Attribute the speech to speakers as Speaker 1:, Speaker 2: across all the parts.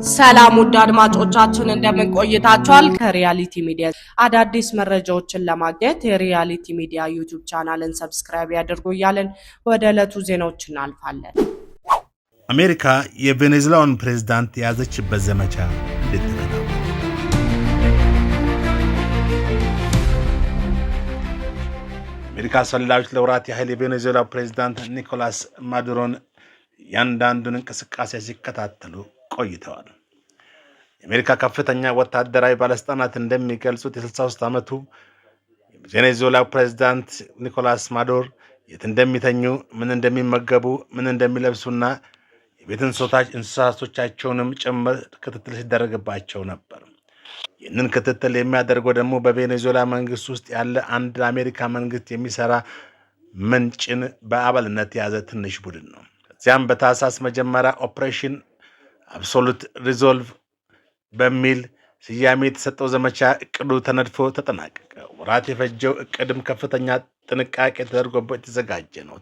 Speaker 1: ሰላም ውድ አድማጮቻችን እንደምን ቆይታችኋል? ከሪያሊቲ ሚዲያ አዳዲስ መረጃዎችን ለማግኘት የሪያሊቲ ሚዲያ ዩቲዩብ ቻናልን ሰብስክራይብ ያድርጉ እያልን ወደ ዕለቱ ዜናዎች እናልፋለን።
Speaker 2: አሜሪካ የቬኔዙዌላውን ፕሬዝዳንት የያዘችበት ዘመቻ እንዴት ተከናወነ? አሜሪካ ሰላዮች ለወራት ያህል የቬኔዙዌላው ፕሬዝዳንት ኒኮላስ ማዱሮን ያንዳንዱን እንቅስቃሴ ሲከታተሉ ቆይተዋል። የአሜሪካ ከፍተኛ ወታደራዊ ባለስልጣናት እንደሚገልጹት የ63 ዓመቱ የቬኔዙዌላው ፕሬዝዳንት ኒኮላስ ማዱሮ የት እንደሚተኙ፣ ምን እንደሚመገቡ፣ ምን እንደሚለብሱና የቤት እንስሳቶቻቸውንም ጭምር ክትትል ሲደረግባቸው ነበር። ይህንን ክትትል የሚያደርገው ደግሞ በቬኔዙዌላ መንግስት ውስጥ ያለ አንድ ለአሜሪካ መንግስት የሚሰራ ምንጭን በአባልነት የያዘ ትንሽ ቡድን ነው። ከዚያም በታህሳስ መጀመሪያ ኦፕሬሽን አብሶሉት ሪዞልቭ በሚል ስያሜ የተሰጠው ዘመቻ እቅዱ ተነድፎ ተጠናቀቀ። ወራት የፈጀው እቅድም ከፍተኛ ጥንቃቄ ተደርጎበት የተዘጋጀ ነው።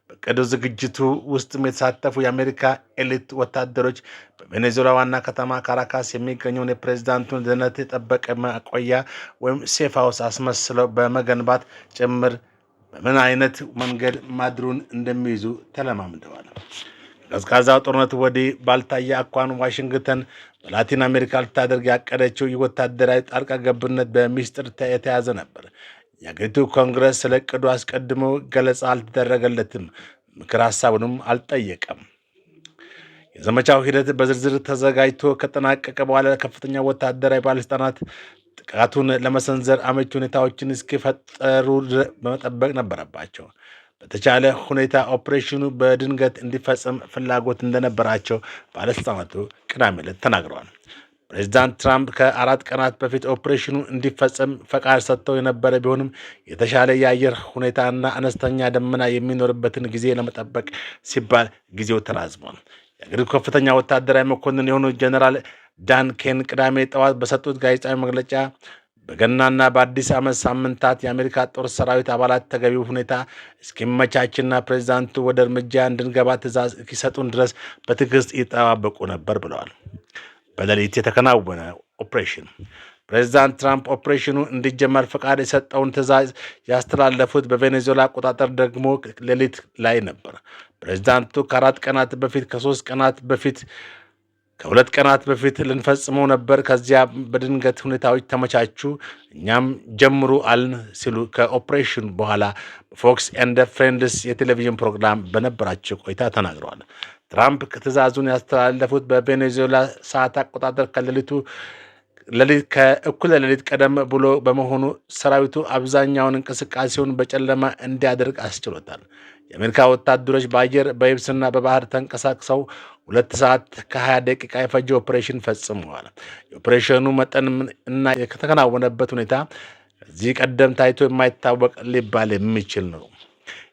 Speaker 2: በእቅዱ ዝግጅቱ ውስጥም የተሳተፉ የአሜሪካ ኤሊት ወታደሮች በቬኔዙዌላ ዋና ከተማ ካራካስ የሚገኘውን የፕሬዝዳንቱን ደህንነት የጠበቀ ማቆያ ወይም ሴፍ ሃውስ አስመስለው በመገንባት ጭምር በምን አይነት መንገድ ማዱሮን እንደሚይዙ ተለማምደዋል። ቀዝቃዛው ጦርነት ወዲህ ባልታየ አኳን ዋሽንግተን በላቲን አሜሪካ ልታደርግ ያቀደችው የወታደራዊ ጣልቃ ገብነት በሚስጥር የተያዘ ነበር። የአገሪቱ ኮንግረስ ስለ ዕቅዱ አስቀድሞ ገለጻ አልተደረገለትም፣ ምክር ሀሳቡንም አልጠየቀም። የዘመቻው ሂደት በዝርዝር ተዘጋጅቶ ከጠናቀቀ በኋላ ከፍተኛ ወታደራዊ ባለስልጣናት ጥቃቱን ለመሰንዘር አመቺ ሁኔታዎችን እስኪፈጠሩ በመጠበቅ ነበረባቸው። በተቻለ ሁኔታ ኦፕሬሽኑ በድንገት እንዲፈጸም ፍላጎት እንደነበራቸው ባለስልጣናቱ ቅዳሜ ዕለት ተናግረዋል። ፕሬዚዳንት ትራምፕ ከ4 ቀናት በፊት ኦፕሬሽኑ እንዲፈጸም ፈቃድ ሰጥተው የነበረ ቢሆንም የተሻለ የአየር ሁኔታና አነስተኛ ደመና የሚኖርበትን ጊዜ ለመጠበቅ ሲባል ጊዜው ተራዝሟል። የአገሪቱ ከፍተኛ ወታደራዊ መኮንን የሆኑ ጀነራል ዳን ኬን ቅዳሜ ጠዋት በሰጡት ጋዜጣዊ መግለጫ በገናና በአዲስ ዓመት ሳምንታት የአሜሪካ ጦር ሰራዊት አባላት ተገቢው ሁኔታ እስኪመቻችና ፕሬዚዳንቱ ወደ እርምጃ እንድንገባ ትዕዛዝ እስኪሰጡን ድረስ በትዕግስት ይጠባበቁ ነበር ብለዋል። በሌሊት የተከናወነ ኦፕሬሽን ፕሬዚዳንት ትራምፕ ኦፕሬሽኑ እንዲጀመር ፈቃድ የሰጠውን ትዕዛዝ ያስተላለፉት በቬኔዙዌላ አቆጣጠር ደግሞ ሌሊት ላይ ነበር። ፕሬዚዳንቱ ከ4 ቀናት በፊት ከ2 ቀናት በፊት ልንፈጽመው ነበር፣ ከዚያ በድንገት ሁኔታዎች ተመቻቹ፣ እኛም ጀምሩ አልን ሲሉ ከኦፕሬሽኑ በኋላ ፎክስ ኤንድ ፍሬንድስ የቴሌቪዥን ፕሮግራም በነበራቸው ቆይታ ተናግረዋል። ትራምፕ ትዕዛዙን ያስተላለፉት በቬኔዙዌላ ሰዓት አቆጣጠር ከእኩለ ሌሊት ቀደም ብሎ በመሆኑ ሰራዊቱ አብዛኛውን እንቅስቃሴውን በጨለማ እንዲያደርግ አስችሎታል። የአሜሪካ ወታደሮች በአየር በየብስና በባህር ተንቀሳቅሰው 2 ሰዓት ከ20 ደቂቃ የፈጀ ኦፕሬሽን ፈጽመዋል። የኦፕሬሽኑ መጠን እና የተከናወነበት ሁኔታ ከዚህ ቀደም ታይቶ የማይታወቅ ሊባል የሚችል ነው።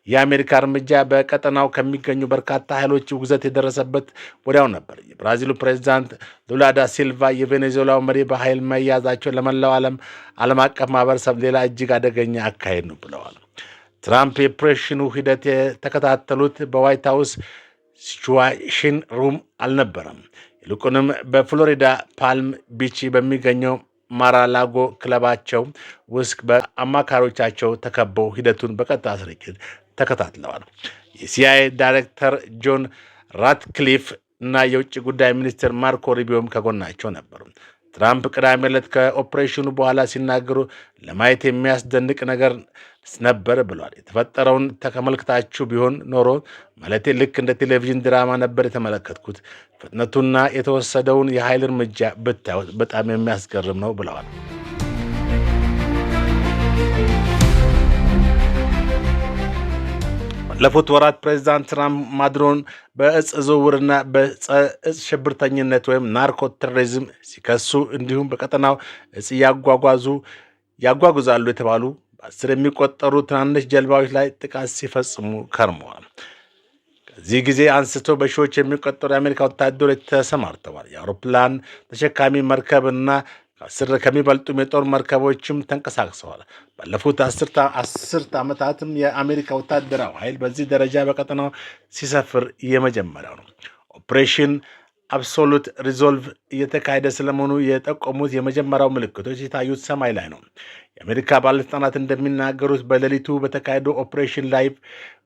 Speaker 2: የአሜሪካ እርምጃ በቀጠናው ከሚገኙ በርካታ ኃይሎች ውግዘት የደረሰበት ወዲያው ነበር። የብራዚሉ ፕሬዚዳንት ሉላ ዳ ሲልቫ የቬኔዙዌላው መሪ በኃይል መያዛቸው ለመላው ዓለም አቀፍ ማህበረሰብ ሌላ እጅግ አደገኛ አካሄድ ነው ብለዋል። ትራምፕ የኦፕሬሽኑ ሂደት የተከታተሉት በዋይት ሃውስ ሲቹዌሽን ሩም አልነበረም። ይልቁንም በፍሎሪዳ ፓልም ቢች በሚገኘው ማራላጎ ክለባቸው ውስጥ በአማካሪዎቻቸው ተከበው ሂደቱን በቀጥታ ስርጭት ተከታትለዋል። የሲአይኤ ዳይሬክተር ጆን ራትክሊፍ እና የውጭ ጉዳይ ሚኒስትር ማርኮ ሩቢዮም ከጎናቸው ነበሩ። ትራምፕ ቅዳሜ ዕለት ከኦፕሬሽኑ በኋላ ሲናገሩ ለማየት የሚያስደንቅ ነገር ነበር ብሏል። የተፈጠረውን ተመልክታችሁ ቢሆን ኖሮ ማለቴ ልክ እንደ ቴሌቪዥን ድራማ ነበር የተመለከትኩት። ፍጥነቱና የተወሰደውን የኃይል እርምጃ ብታዩት በጣም የሚያስገርም ነው ብለዋል። ባለፉት ወራት ፕሬዚዳንት ትራምፕ ማዱሮን በእጽ ዝውውርና በእጽ ሽብርተኝነት ወይም ናርኮ ቴሮሪዝም ሲከሱ እንዲሁም በቀጠናው እጽ ያጓጉዛሉ የተባሉ በ10 የሚቆጠሩ ትናንሽ ጀልባዎች ላይ ጥቃት ሲፈጽሙ ከርመዋል። ከዚህ ጊዜ አንስቶ በሺዎች የሚቆጠሩ የአሜሪካ ወታደሮች ተሰማርተዋል። የአውሮፕላን ተሸካሚ መርከብና 10 ከሚበልጡ የጦር መርከቦችም ተንቀሳቅሰዋል። ባለፉት 10 ዓመታትም የአሜሪካ ወታደራዊ ኃይል በዚህ ደረጃ በቀጠናው ሲሰፍር የመጀመሪያው ነው። ኦፕሬሽን አብሶሉት ሪዞልቭ እየተካሄደ ስለመሆኑ የጠቆሙት የመጀመሪያው ምልክቶች የታዩት ሰማይ ላይ ነው። የአሜሪካ ባለስልጣናት እንደሚናገሩት በሌሊቱ በተካሄደው ኦፕሬሽን ላይ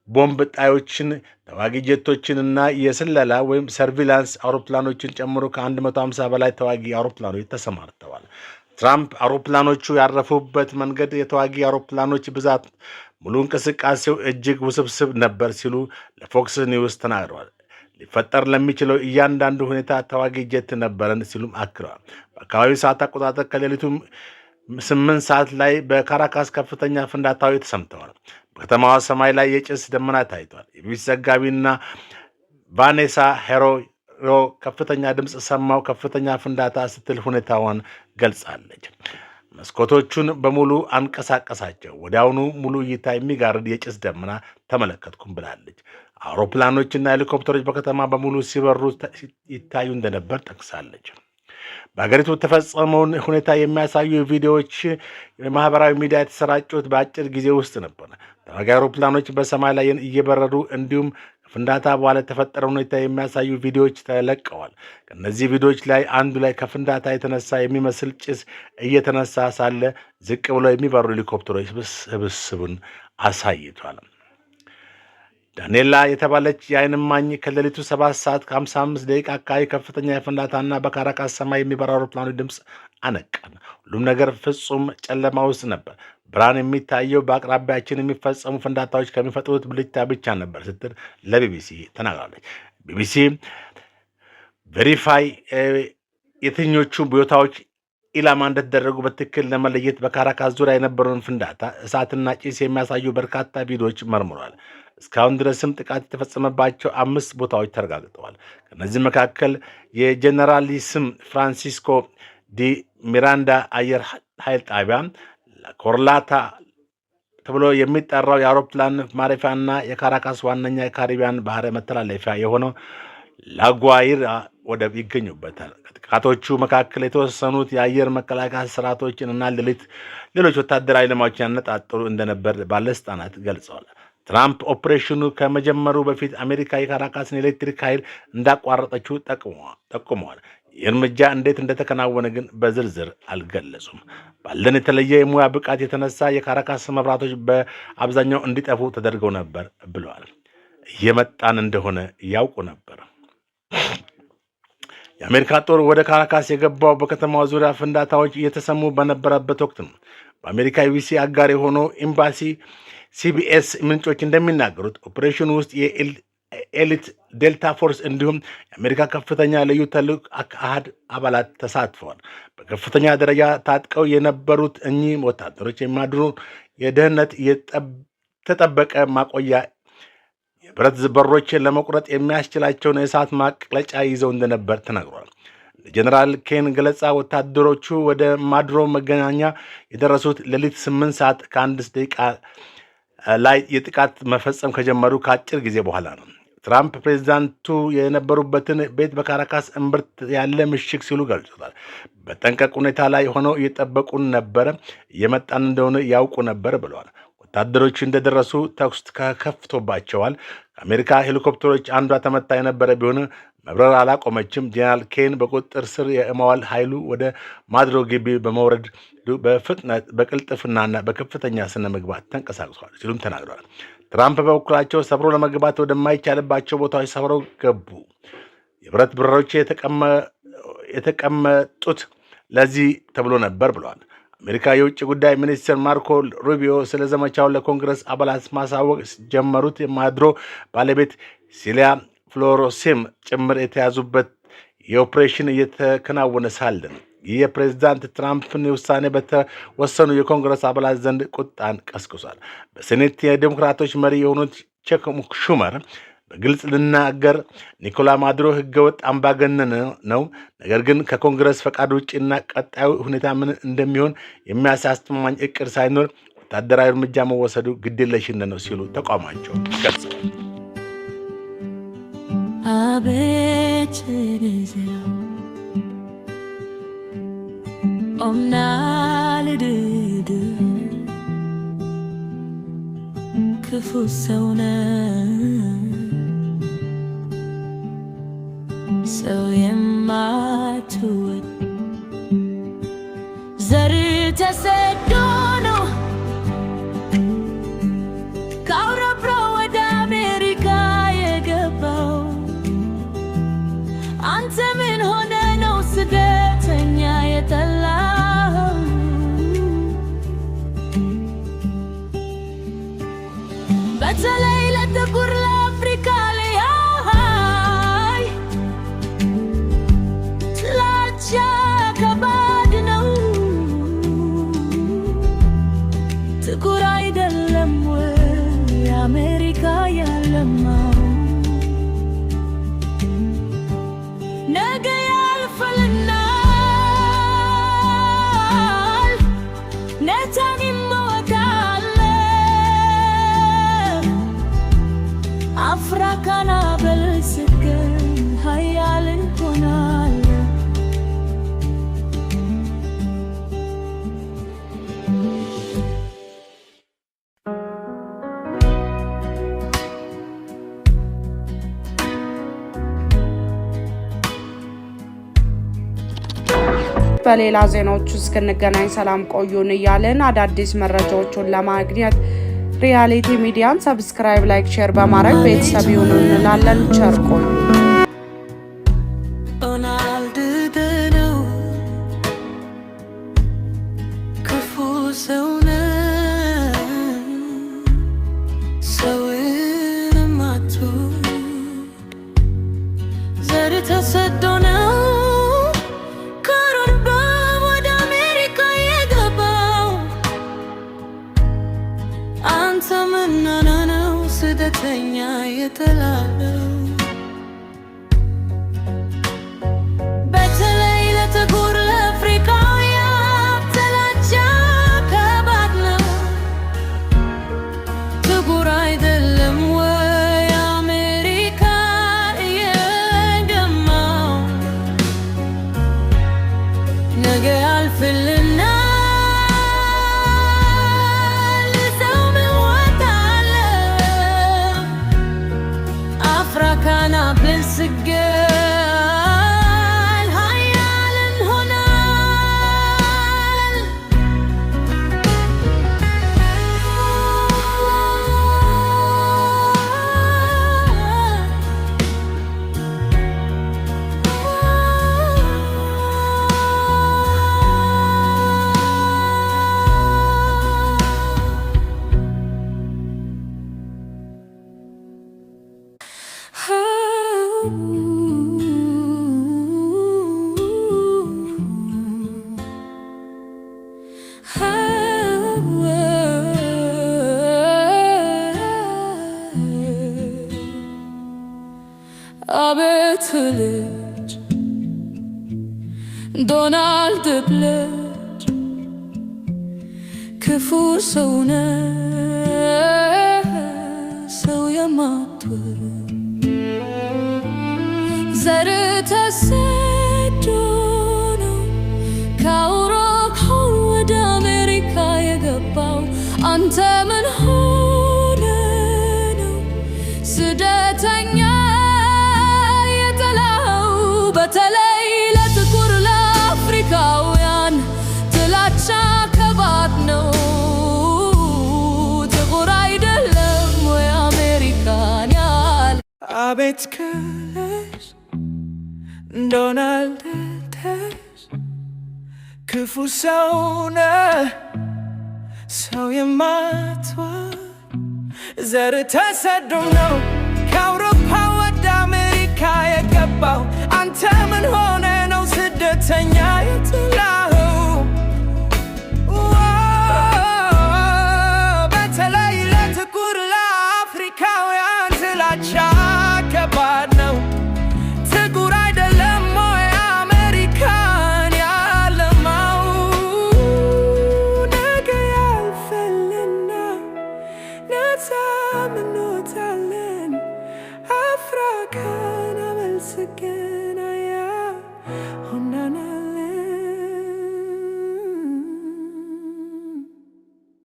Speaker 2: ቦምብ ጣዮችን፣ ተዋጊ ጀቶችን እና የስለላ ወይም ሰርቪላንስ አውሮፕላኖችን ጨምሮ ከ150 በላይ ተዋጊ አውሮፕላኖች ተሰማርተዋል። ትራምፕ አውሮፕላኖቹ ያረፉበት መንገድ የተዋጊ አውሮፕላኖች ብዛት ሙሉ እንቅስቃሴው እጅግ ውስብስብ ነበር ሲሉ ለፎክስ ኒውስ ተናግረዋል። ሊፈጠር ለሚችለው እያንዳንዱ ሁኔታ ተዋጊ ጀት ነበረን ሲሉም አክለዋል። በአካባቢው ሰዓት አቆጣጠር ከሌሊቱ 8 ሰዓት ላይ በካራካስ ከፍተኛ ፍንዳታዎች ተሰምተዋል። በከተማዋ ሰማይ ላይ የጭስ ደመና ታይቷል። የቢቢሲ ዘጋቢና ቫኔሳ ሄሮ ከፍተኛ ድምፅ ሰማው ከፍተኛ ፍንዳታ ስትል ሁኔታዋን ገልጻለች። መስኮቶቹን በሙሉ አንቀሳቀሳቸው። ወዲያውኑ ሙሉ እይታ የሚጋርድ የጭስ ደመና ተመለከትኩም ብላለች። አውሮፕላኖችና ሄሊኮፕተሮች በከተማ በሙሉ ሲበሩ ይታዩ እንደነበር ጠቅሳለች። በሀገሪቱ የተፈጸመውን ሁኔታ የሚያሳዩ ቪዲዮዎች የማህበራዊ ሚዲያ የተሰራጩት በአጭር ጊዜ ውስጥ ነበር። ተዋጊ አውሮፕላኖች በሰማይ ላይ እየበረሩ እንዲሁም ፍንዳታ በኋላ የተፈጠረ ሁኔታ የሚያሳዩ ቪዲዮዎች ተለቀዋል። ከነዚህ ቪዲዮዎች ላይ አንዱ ላይ ከፍንዳታ የተነሳ የሚመስል ጭስ እየተነሳ ሳለ ዝቅ ብለው የሚበሩ ሄሊኮፕተሮች ስብስቡን አሳይቷል። ዳንኤላ የተባለች የዓይን እማኝ ከሌሊቱ 7 ሰዓት ከ55 ደቂቃ አካባቢ ከፍተኛ የፍንዳታና በካራካስ ሰማይ የሚበራ አውሮፕላኑ ድምፅ አነቃን። ሁሉም ነገር ፍጹም ጨለማ ውስጥ ነበር። ብርሃን የሚታየው በአቅራቢያችን የሚፈጸሙ ፍንዳታዎች ከሚፈጥሩት ብልጭታ ብቻ ነበር ስትል ለቢቢሲ ተናግራለች። ቢቢሲ ቬሪፋይ የትኞቹ ቦታዎች ኢላማ እንደተደረጉ በትክክል ለመለየት በካራካስ ዙሪያ የነበረውን ፍንዳታ፣ እሳትና ጭስ የሚያሳዩ በርካታ ቪዲዮዎች መርምሯል። እስካሁን ድረስም ጥቃት የተፈጸመባቸው 5 ቦታዎች ተረጋግጠዋል። ከነዚህ መካከል የጀነራሊስም ፍራንሲስኮ ዲ ሚራንዳ አየር ኃይል ጣቢያ፣ ኮርላታ ተብሎ የሚጠራው የአውሮፕላን ማረፊያና የካራካስ ዋነኛ የካሪቢያን ባህር መተላለፊያ የሆነው ላጓይራ ወደብ ይገኙበታል። ከጥቃቶቹ መካከል የተወሰኑት የአየር መከላከያ ስርዓቶችን እና ሌሎች ወታደራዊ ኢላማዎችን ያነጣጠሩ እንደነበር ባለስልጣናት ገልጸዋል። ትራምፕ ኦፕሬሽኑ ከመጀመሩ በፊት አሜሪካ የካራካስን ኤሌክትሪክ ኃይል እንዳቋረጠችው ጠቁመዋል። ይህ እርምጃ እንዴት እንደተከናወነ ግን በዝርዝር አልገለጹም። ባለን የተለየ የሙያ ብቃት የተነሳ የካራካስ መብራቶች በአብዛኛው እንዲጠፉ ተደርገው ነበር ብለዋል። እየመጣን እንደሆነ ያውቁ ነበር። የአሜሪካ ጦር ወደ ካራካስ የገባው በከተማዋ ዙሪያ ፍንዳታዎች እየተሰሙ በነበረበት ወቅት ነው። በአሜሪካ ዩቢሲ አጋር የሆነው ኤምባሲ ሲቢኤስ ምንጮች እንደሚናገሩት ኦፕሬሽኑ ውስጥ የኤሊት ዴልታ ፎርስ እንዲሁም የአሜሪካ ከፍተኛ ልዩ ተልዕኮ አሃድ አባላት ተሳትፈዋል። በከፍተኛ ደረጃ ታጥቀው የነበሩት እኚህ ወታደሮች የሚያድሩ የደህንነት የተጠበቀ ማቆያ የብረት በሮችን ለመቁረጥ የሚያስችላቸውን የእሳት ማቅለጫ ይዘው እንደነበር ተነግሯል። ጀነራል ኬን ገለጻ ወታደሮቹ ወደ ማድሮ መገናኛ የደረሱት ሌሊት 8 ሰዓት ከ1 ደቂቃ ላይ የጥቃት መፈጸም ከጀመሩ ከአጭር ጊዜ በኋላ ነው። ትራምፕ ፕሬዚዳንቱ የነበሩበትን ቤት በካራካስ እምብርት ያለ ምሽግ ሲሉ ገልጾታል። በጠንቀቅ ሁኔታ ላይ ሆነው እየጠበቁን ነበረ፣ እየመጣን እንደሆነ ያውቁ ነበር ብለዋል። ወታደሮቹ እንደደረሱ ተኩስ ከከፍቶባቸዋል። ከአሜሪካ ሄሊኮፕተሮች አንዷ ተመታ የነበረ ቢሆን መብረር አላቆመችም። ጄኔራል ኬን በቁጥጥር ስር የማዋል ኃይሉ ወደ ማድሮ ግቢ በመውረድ በፍጥነት በቅልጥፍናና በከፍተኛ ስነ ምግባር ተንቀሳቅሷል ሲሉም ተናግረዋል። ትራምፕ በበኩላቸው ሰብሮ ለመግባት ወደማይቻልባቸው ቦታዎች ሰብረው ገቡ። የብረት በሮች የተቀመጡት ለዚህ ተብሎ ነበር ብለዋል። አሜሪካ የውጭ ጉዳይ ሚኒስትር ማርኮ ሩቢዮ ስለ ዘመቻው ለኮንግረስ አባላት ማሳወቅ ጀመሩት። የማድሮ ባለቤት ሲሊያ ፍሎሮሲም ጭምር የተያዙበት የኦፕሬሽን እየተከናወነ ሳለ ነው። ይህ የፕሬዚዳንት ትራምፕን ውሳኔ በተወሰኑ የኮንግረስ አባላት ዘንድ ቁጣን ቀስቅሷል። በሴኔት የዴሞክራቶች መሪ የሆኑት ቼክ ሹመር በግልጽ ልናገር ኒኮላ ማዱሮ ህገወጥ አምባገነን ነው፣ ነገር ግን ከኮንግረስ ፈቃድ ውጭና ቀጣዩ ሁኔታ ምን እንደሚሆን የሚያሳስተማኝ እቅድ ሳይኖር ወታደራዊ እርምጃ መወሰዱ ግዴለሽነት ነው ሲሉ ተቋማቸው ገልጸዋል።
Speaker 3: ክፉ ሰው ተሰዶ ነው ከአውሮፓ ወደ አሜሪካ የገባው። አንተ ምን ሆነ ነው ስደተኛ የጠላኸው? በተለይ ለጥቁር ለአፍሪካ ላይ ጥላቻ ከባድ ነው። ጥቁር አይደለም ወይ አሜሪካ ያለማው? ነገ ያልፍልናል ነታን ይሞታል። አፍሪካን አበልጽገን ኃያል እንሆናለን።
Speaker 1: በሌላ ዜናዎች እስክንገናኝ ሰላም ቆዩን እያልን አዳዲስ መረጃዎችን ለማግኘት ሪያሊቲ ሚዲያን ሰብስክራይብ፣ ላይክ፣ ሼር በማድረግ ቤተሰብ ይሁኑ እንላለን። ቸር ቆዩ።
Speaker 3: ዶናልድ ነው ክፉ ሰው ነው ሰውን ማትወድ ዘር ተሰዶ ነው ተመናናው ስደተኛ የጠላኸው? በተለይ ለጥቁር ለአፍሪካውያን ጥላቻ ከባድ ነው። ጥቁር አይደለም ወይ አሜሪካ የገማው? ነገ ያልፍልናል አፍሪካን አበልጽገን ኃያል እንሆናለን። አቤት ልጅ ዶናልድ ልጅ ክፉ ሰው ነህ ሰው የማትወድ ዘር ተሰዶ ነው ከአውሮፓ ወደ አሜሪካ የገባው። አንተ ምን ሆነ ነው ስደተኛ የጠላኸው? በተለይ ለጥቁር ለአፍሪካውያን ጥላቻ ከባድ ነው። ጥቁር አይደለም ወይ አሜሪካን ያለ? አቤት ክለሽ ዶናልድ ክፉ ሰው ነህ ሰው የማትወድ ዘር ተሰዶ ነው ከአውሮፓ ወደ አሜሪካ የገባው። አንተ ምን ሆነ ነው ስደተኛ የጠላኸው? በተለይ ለጥቁር ለአፍሪካውያን ጥላቻ ከባድ ነው። ጥቁር አይደለም ወይ አሜሪካን ያለማው? ነገ ያልፍልናል ነፃ እንወጣለን አፍሪካን አበልጽገን